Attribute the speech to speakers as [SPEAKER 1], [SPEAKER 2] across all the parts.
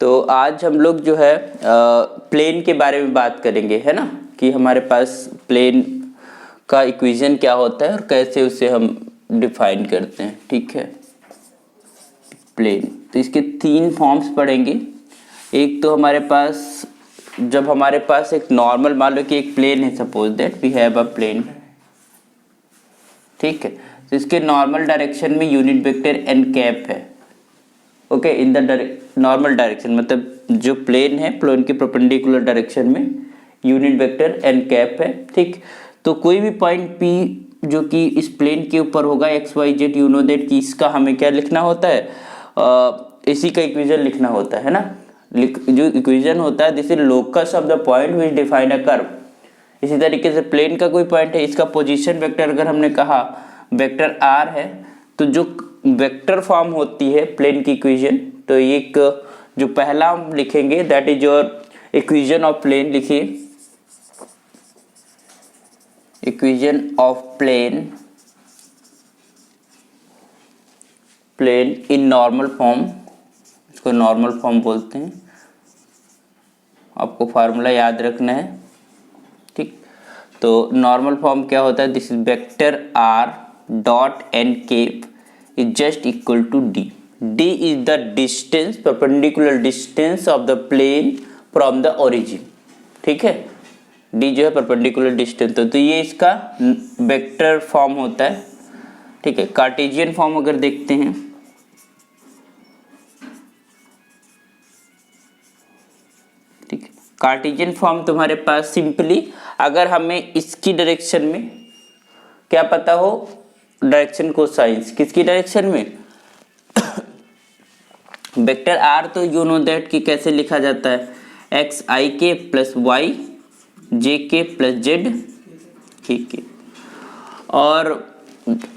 [SPEAKER 1] तो आज हम लोग जो है प्लेन के बारे में बात करेंगे, है ना, कि हमारे पास प्लेन का इक्वेशन क्या होता है और कैसे उसे हम डिफाइन करते हैं। ठीक है, प्लेन तो इसके तीन फॉर्म्स पढ़ेंगे। एक तो हमारे पास, जब हमारे पास एक नॉर्मल, मान लो कि एक प्लेन है, suppose that we have a plane. ठीक है, तो इसके नॉर्मल डायरेक्शन में यूनिट वेक्टर एन कैप है। Okay, in the normal direction, मतलब जो प्लेन है, प्लेन के परपेंडिकुलर डायरेक्शन में यूनिट वेक्टर एन कैप है। ठीक, तो कोई भी पॉइंट पी जो कि इस प्लेन के ऊपर होगा, x y z, you know that कि इसका हमें क्या लिखना होता है, इसी का इक्वेशन लिखना होता है ना। जो इक्वेशन होता है, this is locus of the point which define a curve. इसी तरीके से प्लेन का कोई पॉइंट है, इसका पोजीशन वेक्टर अगर हमने कहा वेक्टर आर है, तो जो वेक्टर फॉर्म होती है प्लेन की इक्वेशन, तो एक जो पहला हम लिखेंगे that is your equation of plane. लिखिए equation of plane, plane in normal form, इसको नॉर्मल फॉर्म बोलते हैं। आपको फार्मूला याद रखना है। ठीक, तो नॉर्मल फॉर्म क्या होता है, this is vector r dot n cap is just equal to d. D is the distance, perpendicular distance of the plane from the origin. ठीक है, डी जो है परपेंडिकुलर डिस्टेंस, तो ये इसका वेक्टर फॉर्म होता है। ठीक है, कार्टेशियन फॉर्म अगर देखते हैं, ठीक है, कार्टेशियन फॉर्म तुम्हारे पास सिंपली, अगर हमें इसकी डायरेक्शन में क्या पता हो, डायरेक्शन को साइंस किसकी डायरेक्शन में वेक्टर आर, तो यू नो दैट कि कैसे लिखा जाता है, एक्स आई के प्लस वाई जे के प्लस जेड के। और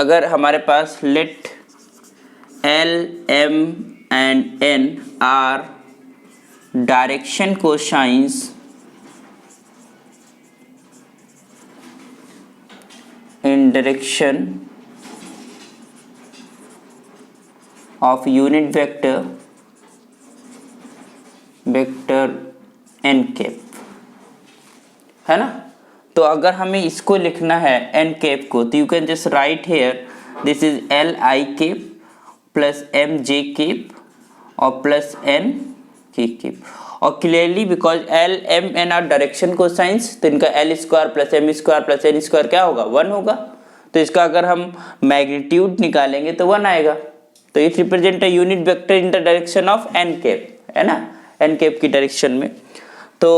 [SPEAKER 1] अगर हमारे पास let l m and n are direction cosines in direction of unit vector n cap, है ना। तो अगर हमें इसको लिखना है n कैप को, तो you can just write here this is L I cap plus M J cap और प्लस एन के केप। और clearly because L M N are direction cosines, तो इनका L square plus M square plus N square क्या होगा, 1 होगा। तो इसका अगर हम मैग्नीट्यूड निकालेंगे तो 1 आएगा। तो it represent a unit vector in the direction of N cap, है ना, एन कैप की डायरेक्शन में। तो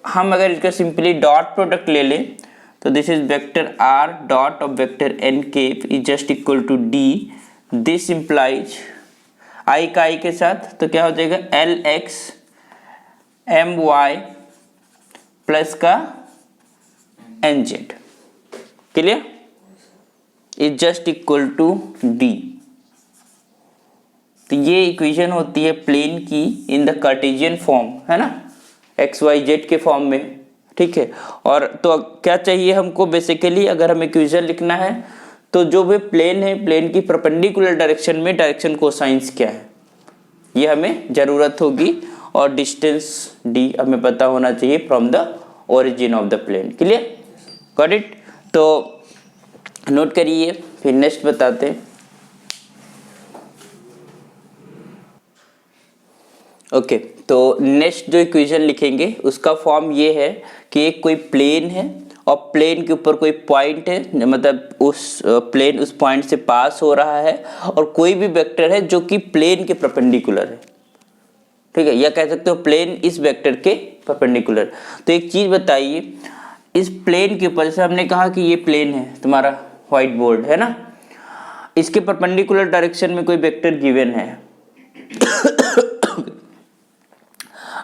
[SPEAKER 1] हम अगर इसका सिंपली डॉट प्रोडक्ट ले लें, तो this is vector r dot of vector n cap is just equal to d. This implies i का आई के साथ, तो क्या हो जाएगा, l x m y plus का n z, clear, is just equal to d. तो ये इक्वेशन होती है प्लेन की इन द कार्टेशियन फॉर्म, है ना, एक्स वाई जेड के फॉर्म में। ठीक है, और तो क्या चाहिए हमको बेसिकली, अगर हमें इक्वेशन लिखना है, तो जो भी प्लेन है, प्लेन की परपेंडिकुलर डायरेक्शन में डायरेक्शन कोसाइंस क्या है, ये हमें जरूरत होगी। और डिस्टेंस डी हमें पता होना चाहिए from the origin of the plane. Clear, got it. तो नोट करिए, फिर नेक्स्ट बताते हैं। ओके, तो नेक्स्ट जो इक्वेशन लिखेंगे उसका फॉर्म ये है कि एक कोई प्लेन है और प्लेन के ऊपर कोई पॉइंट है, मतलब उस प्लेन उस पॉइंट से पास हो रहा है, और कोई भी वेक्टर है जो कि प्लेन के परपेंडिकुलर है। ठीक है, या कह सकते हो प्लेन इस वेक्टर के परपेंडिकुलर। तो एक चीज बताइए, इस प्लेन के ऊपर, जैसे हमने कहा कि ये प्लेन है तुम्हारा व्हाइट बोर्ड, है ना, इसके परपेंडिकुलर डायरेक्शन में कोई वेक्टर गिवन है।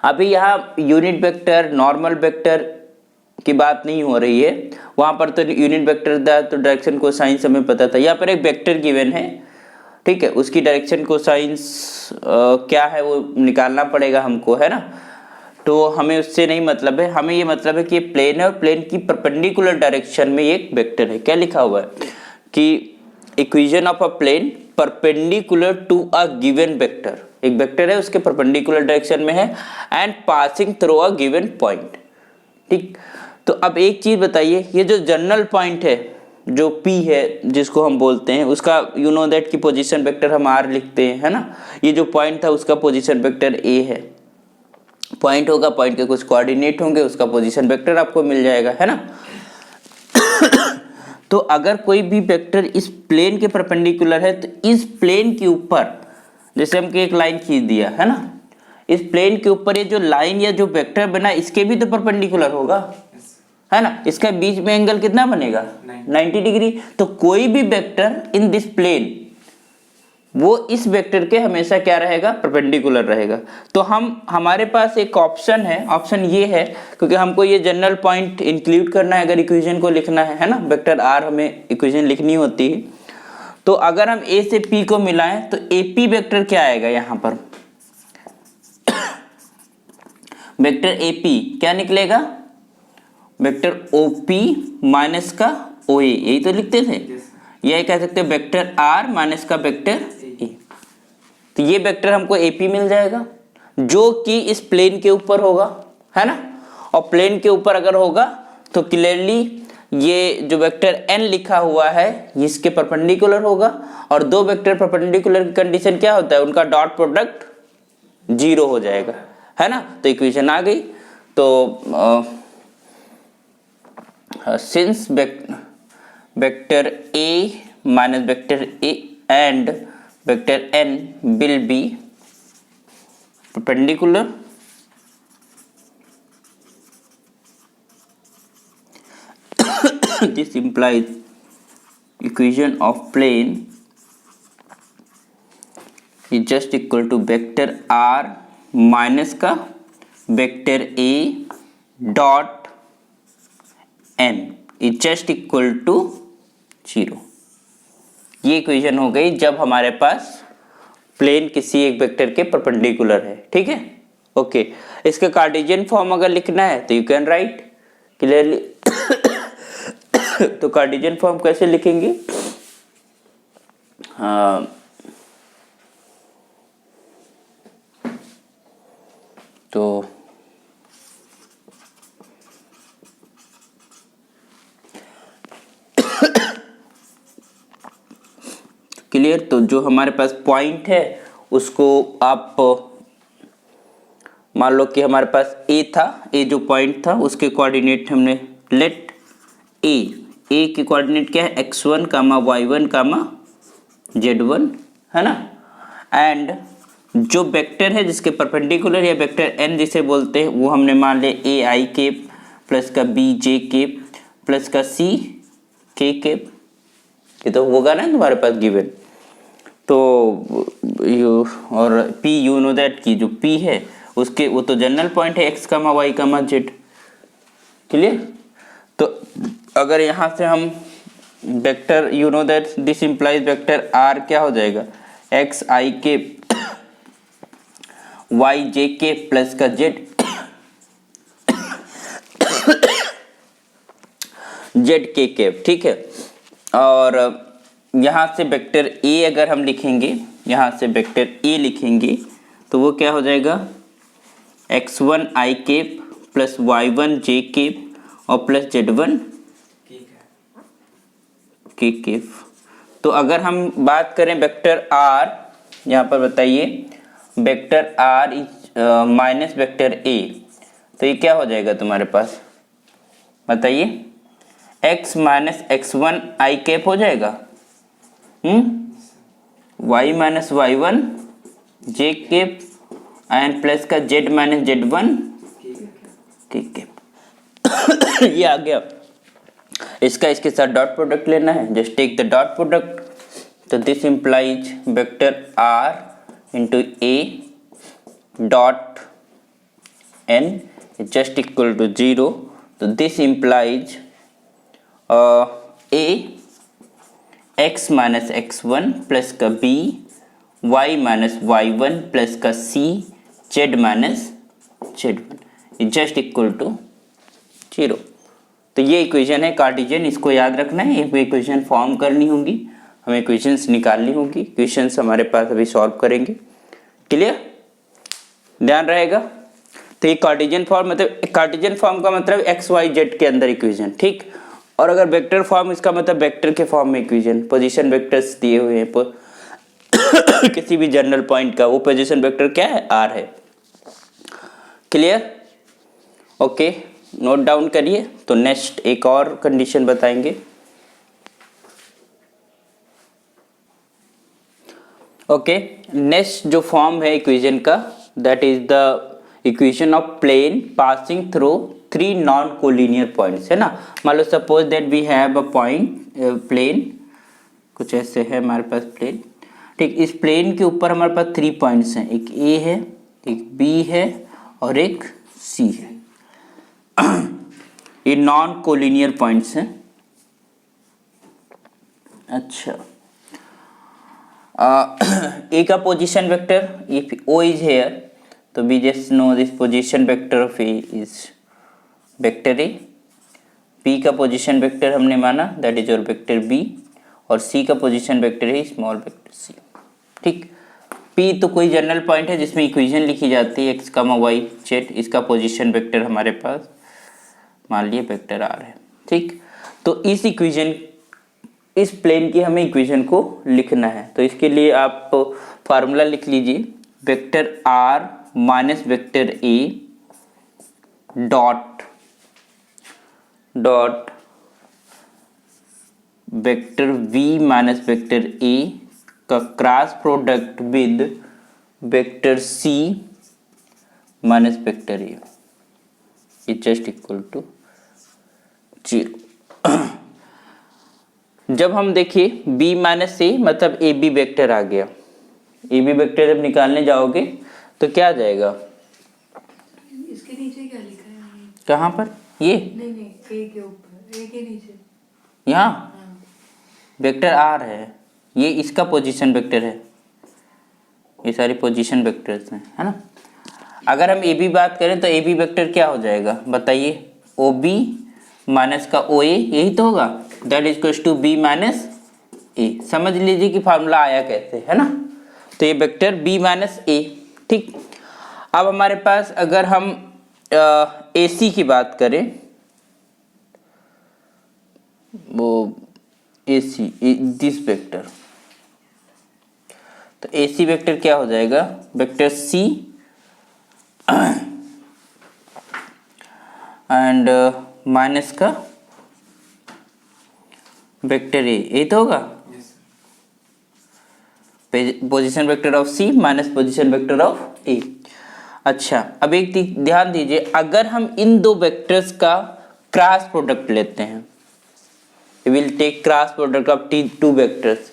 [SPEAKER 1] अभी यहाँ यूनिट वेक्टर, नॉर्मल वेक्टर की बात नहीं हो रही है, वहां पर तो यूनिट वेक्टर था, तो डायरेक्शन को साइंस हमें पता था। यहाँ पर एक वेक्टर गिवन है, ठीक है, उसकी डायरेक्शन को साइंस क्या है वो निकालना पड़ेगा हमको, है ना। तो हमें उससे नहीं मतलब है, हमें ये मतलब है कि प्लेन है और प्लेन की परपेंडिकुलर डायरेक्शन में एक वेक्टर है। क्या लिखा हुआ है कि equation of a plane perpendicular to a given vector, एक वेक्टर है उसके परपेंडिकुलर डायरेक्शन में है and passing through a given point. ठीक, तो अब एक चीज बताइए, ये जो जनरल पॉइंट है जो P है जिसको हम बोलते हैं, उसका यू नो दैट की पोजीशन वेक्टर हम R लिखते हैं, है ना। ये जो पॉइंट था उसका पोजीशन वेक्टर A है। पॉइंट होगा, पॉइंट के कुछ कोऑर्डिनेट होंगे, उसका पोजीशन वेक्टर आपको मिल जाएगा, है ना। तो अगर कोई भी वेक्टर इस प्लेन के परपेंडिकुलर है तो इस प्लेन के ऊपर, जैसे हमको एक लाइन खींच दिया है ना, इस प्लेन के ऊपर ये जो लाइन या जो वेक्टर बना इसके भी तो परपेंडिकुलर होगा, है ना। इसका बीच में एंगल कितना बनेगा 90 डिग्री। तो कोई भी वेक्टर इन दिस प्लेन वो इस वेक्टर के हमेशा क्या रहेगा, परपेंडिकुलर रहेगा। तो हमारे पास एक ऑप्शन है, ऑप्शन ये है, क्योंकि हमको ये जनरल पॉइंट इंक्लूड करना है अगर इक्वेशन को लिखना है ना, वेक्टर आर हमें इक्वेशन लिखनी होती है। तो अगर हम ए से पी को मिलाएं तो एपी वेक्टर क्या आएगा यहाँ पर, वेक्टर एपी क्या निकलेगा, वेक्टर ओपी माइनस का ओए, यही तो लिखते थे। यही कह सकते हैं वेक्टर आर माइनस का वेक्टर ए। तो ये वेक्टर हमको एपी मिल जाएगा जो कि इस प्लेन के ऊपर होगा, है ना। और प्लेन के ऊपर अगर होगा तो क्लियरली ये जो वेक्टर एन लिखा हुआ है इसके परपेंडिकुलर होगा। और दो वेक्टर परपेंडिकुलर की कंडीशन क्या होता है, उनका डॉट प्रोडक्ट 0 हो जाएगा, है ना। तो इक्वेशन आ गई। तो since vector A minus vector A and vector N will be perpendicular, this implies equation of plane is just equal to vector r minus का vector a dot n is just equal to 0। ये equation हो गई जब हमारे पास plane किसी एक vector के perpendicular है, ठीक है। ओके, इसका कार्टेशियन फॉर्म अगर लिखना है तो यू कैन राइट क्लियरली। तो कार्टेशियन फॉर्म कैसे लिखेंगे, तो क्लियर। तो जो हमारे पास पॉइंट है उसको आप मान लो कि हमारे पास ए था, ए जो पॉइंट था उसके कोऑर्डिनेट हमने लेट ए के कोऑर्डिनेट क्या है x1 कामा y1 कामा z1, है ना। एंड जो वेक्टर है जिसके परपेंडिकुलर या वेक्टर n जिसे बोलते हैं वो हमने मान ले ए आई केप प्लस का बी जे केप प्लस का सी के केप, ये तो होगा ना तुम्हारे पास गिवन। तो और P यू नो दैट की जो P है उसके वो तो जनरल पॉइंट है x कामा y कामा z, क्लियर। तो अगर यहाँ से हम vector you know that this implies vector r क्या हो जाएगा x i के y j के प्लस का z z के कैप, ठीक है। और यहाँ से वेक्टर a अगर हम लिखेंगे, यहाँ से वेक्टर a लिखेंगे तो वो क्या हो जाएगा x1 i cap plus y1 j cap और प्लस z1 के केप। तो अगर हम बात करें वेक्टर r, यहाँ पर बताइए vector r is minus vector a, तो ये क्या हो जाएगा तुम्हारे पास बताइए, x minus x1 i cap हो जाएगा, y minus y1 j cap and plus का z माइनस z1 के कैप। ये आ गया। इसका इसके साथ डॉट प्रोडक्ट लेना है, just take the dot product. तो this implies vector r into a dot n just equal to 0। तो this implies a x minus x1 plus का b y minus y1 plus का c z minus z1 just equal to 0। तो ये equation है Cartesian, इसको याद रखना है। ये इक्वेशन फॉर्म करनी होगी, हमें इक्वेशंस निकालनी होगी। इक्वेशंस हमारे पास अभी सॉल्व करेंगे। क्लियर, ध्यान रहेगा। तो ये कार्टेशियन फॉर्म, मतलब कार्टेशियन फॉर्म का मतलब एक्स वाई जेड के अंदर इक्वेशन, ठीक। और अगर वेक्टर फॉर्म, इसका मतलब वेक्टर के फॉर्म में इक्वेशन, पोजीशन वेक्टर्स दिए हुए हैं किसी भी जनरल पॉइंट का, वो पोजीशन वेक्टर क्या है, आर है। क्लियर, ओके, नोट डाउन करिए। तो नेक्स्ट एक और कंडीशन बताएंगे। ओके, नेक्स्ट जो फॉर्म है इक्वेशन का, that is the equation of plane passing through 3 non collinear points, है ना। मान लो suppose that we have a point plane, कुछ ऐसे है हमारे पास प्लेन, ठीक। इस प्लेन के ऊपर हमारे पास 3 पॉइंट्स हैं, एक ए है, एक बी है और एक सी है। ये नॉन कोलिनियर पॉइंट्स हैं। अच्छा, ए का position vector, if O is here, तो we just know this position vector of A is vector A, B का पोजीशन वेक्टर हमने माना that is your vector B, और C का पोजीशन वेक्टर है स्मॉल वेक्टर C, ठीक। P तो कोई जनरल पॉइंट है जिसमें इक्वेशन लिखी जाती है x, y, z, इसका पोजीशन वेक्टर हमारे पास मान लिए वेक्टर R है, ठीक। तो इस इक्वेशन, इस प्लेन की हमें इक्वेशन को लिखना है, तो इसके लिए आप फार्मूला लिख लीजिए, vector R minus vector A dot vector v minus vector a का cross product with vector c minus vector a is just equal to 0। जब हम देखिए b माइनस ए मतलब ए बी वेक्टर आ गया, ए बी वेक्टर जब निकालने जाओगे तो क्या आ जाएगा,
[SPEAKER 2] इसके नीचे क्या लिखा है,
[SPEAKER 1] कहाँ पर, ये
[SPEAKER 2] नहीं ए के ऊपर, ए के नीचे
[SPEAKER 1] यहाँ वेक्टर आर है, ये इसका पोजीशन वेक्टर है, ये सारी पोजीशन वेक्टर्स हैं, है ना। अगर हम ए बी बात करें तो ए बी वेक्टर क्या हो जाएगा बताइए, ओ बी माइनस का ओ ए, यही तो होगा, that is equal to b minus a. समझ लीजिए कि फार्मूला आया कैसे, है ना। तो ये वेक्टर बी माइनस ए, ठीक। अब हमारे पास अगर हम ए सी की बात करें, वो ए सी दिस वेक्टर, तो ए सी वेक्टर क्या हो जाएगा, वेक्टर सी एंड माइनस का वेक्टर ए तो होगा, position vector of c minus position vector of a. अच्छा, अब एक ध्यान दीजिए, अगर हम इन दो वेक्टर्स का क्रॉस प्रोडक्ट लेते हैं, we will take cross product of two vectors,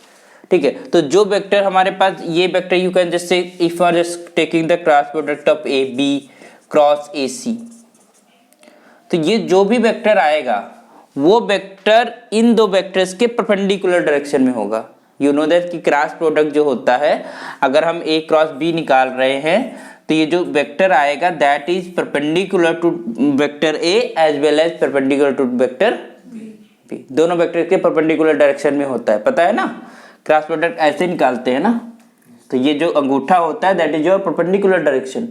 [SPEAKER 1] ठीक है। तो जो वेक्टर हमारे पास ये vector, you can just say if you are just taking the cross product of a B cross a c, तो ये जो भी वेक्टर आएगा वो वेक्टर इन दो वेक्टर्स के परपेंडिकुलर डायरेक्शन में होगा। यू नो दैट कि क्रॉस प्रोडक्ट जो होता है, अगर हम ए क्रॉस बी निकाल रहे हैं तो ये जो वेक्टर आएगा that is perpendicular to vector A as well as perpendicular to vector B, दोनों वेक्टर के परपेंडिकुलर डायरेक्शन में होता है, पता है ना। क्रॉस प्रोडक्ट ऐसे निकालते हैं ना, तो ये जो अंगूठा होता है that is your perpendicular direction,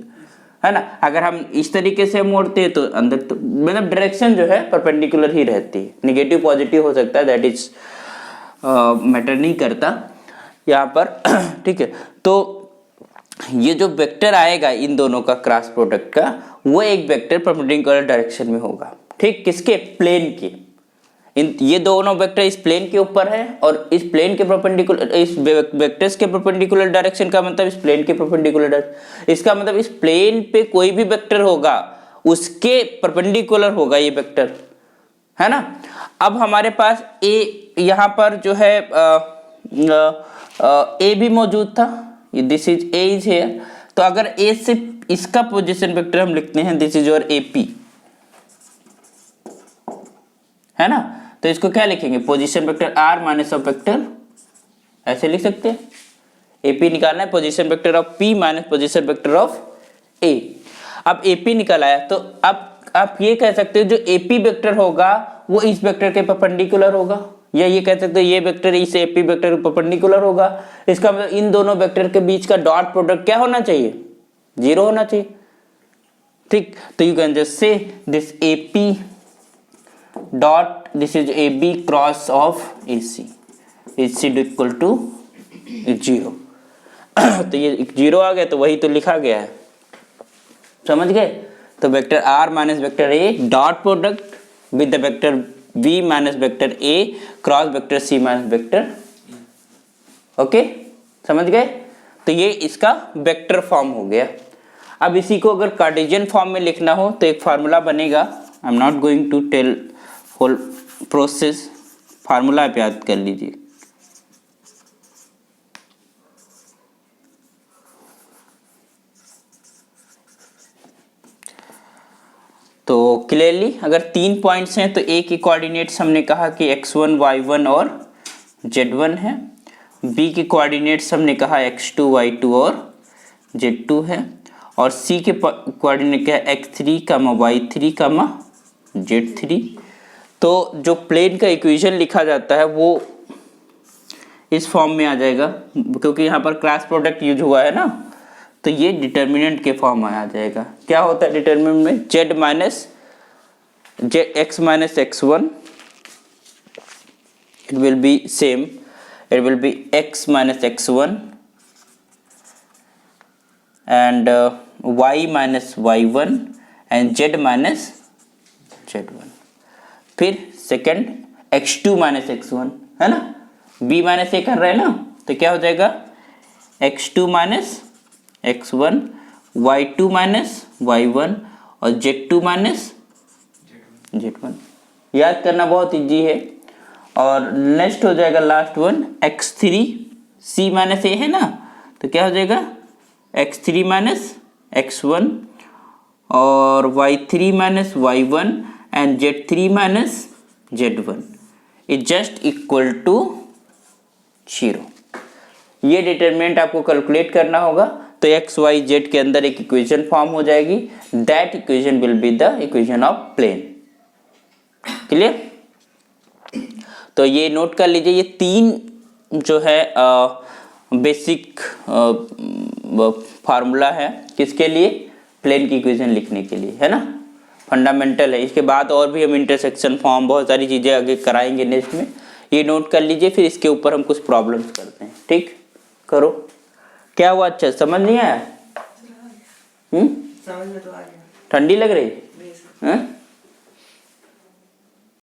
[SPEAKER 1] है ना। अगर हम इस तरीके से मोड़ते हैं तो अंदर तो मतलब डायरेक्शन जो है परपेंडिकुलर ही रहती है, नेगेटिव पॉजिटिव हो सकता है, दैट इज मैटर नहीं करता यहाँ पर, ठीक है। तो ये जो वेक्टर आएगा इन दोनों का क्रॉस प्रोडक्ट का, वो एक वेक्टर परपेंडिकुलर डायरेक्शन में होगा, ठीक। किसके, प्लेन के। इन ये दोनों वेक्टर इस प्लेन के ऊपर है और इस प्लेन के परपेंडिकुलर, इस वेक्टर्स के परपेंडिकुलर डायरेक्शन का मतलब इस प्लेन के परपेंडिकुलर, इसका मतलब इस प्लेन पे कोई भी वेक्टर होगा उसके परपेंडिकुलर होगा ये वेक्टर, है ना। अब हमारे पास ए यहाँ पर जो है ए भी मौजूद था, this is A is here, तो अगर ए से इसका पोजीशन वेक्टर हम लिखते हैं this is your a p, है ना। तो इसको क्या लिखेंगे, position vector are minus of vector, ऐसे लिख सकते हैं। एपी निकालना है, position vector of p minus position vector of a. अब एपी निकल आया तो अब आप ये कह सकते हो जो एपी वेक्टर होगा वो इस वेक्टर के परपेंडिकुलर होगा, या ये कह सकते हो ये वेक्टर इस एपी वेक्टर के परपेंडिकुलर होगा। इसका मतलब इन दोनों वेक्टर के बीच का डॉट प्रोडक्ट क्या होना चाहिए, 0 होना चाहिए। ठीक, तो you can just say this AP dot this is A B cross of A C is equal to 0। तो ये 0 आ गया, तो वही तो लिखा गया है, समझ गए। तो vector are minus vector A dot product with the vector v minus vector a cross vector c minus vector, okay, समझ गए। तो ये इसका वेक्टर फॉर्म हो गया। अब इसी को अगर कार्टेशियन फॉर्म में लिखना हो तो एक फार्मूला बनेगा। I am not going to tell whole process, formula आप याद कर लीजिए। तो क्लियरली अगर 3 पॉइंट्स हैं तो ए के कोऑर्डिनेट्स हमने कहा कि x1 y1 और z1 है, बी के कोऑर्डिनेट्स हमने कहा x2 y2 और z2 है, और सी के कोऑर्डिनेट क्या है x3 y3 z3। तो जो प्लेन का इक्वेशन लिखा जाता है वो इस फॉर्म में आ जाएगा, क्योंकि यहाँ पर क्रॉस प्रोडक्ट यूज हुआ है ना, तो ये डिटर्मिनेंट के फॉर्म में आ जाएगा। क्या होता है डिटर्मिनेंट में, z minus x minus x1, it will be same, it will be x minus x1 and y minus y1 and z minus z1। फिर सेकंड x2 माइनस x1 है ना, b माइनस a कर रहे हैं ना, तो क्या हो जाएगा x2 minus x1 y2 minus y1 और z2 माइनस z1। याद करना बहुत इजी है। और नेक्स्ट हो जाएगा last one x3 c minus a है ना, तो क्या हो जाएगा x3 माइनस x1 और y3 minus y1 and z3 minus z1 is just equal to 0। ये डिटरमिनेंट आपको कैलकुलेट करना होगा, तो एक्स वाई जेड के अंदर एक इक्वेशन फॉर्म हो जाएगी, that equation will be the equation of plane. Clear. तो ये नोट कर लीजिए, ये 3 जो है बेसिक फार्मूला है किसके लिए, प्लेन की इक्वेशन लिखने के लिए, है ना, फंडामेंटल है। इसके बाद और भी हम इंटरसेक्शन फॉर्म बहुत सारी चीज़ें आगे कराएंगे नेक्स्ट में, ये नोट कर लीजिए। फिर इसके ऊपर हम कुछ प्रॉब्लम्स करते हैं, ठीक, करो। क्या हुआ, अच्छा समझ नहीं आया,
[SPEAKER 3] समझ में तो आ गया।
[SPEAKER 1] ठंडी लग रही है?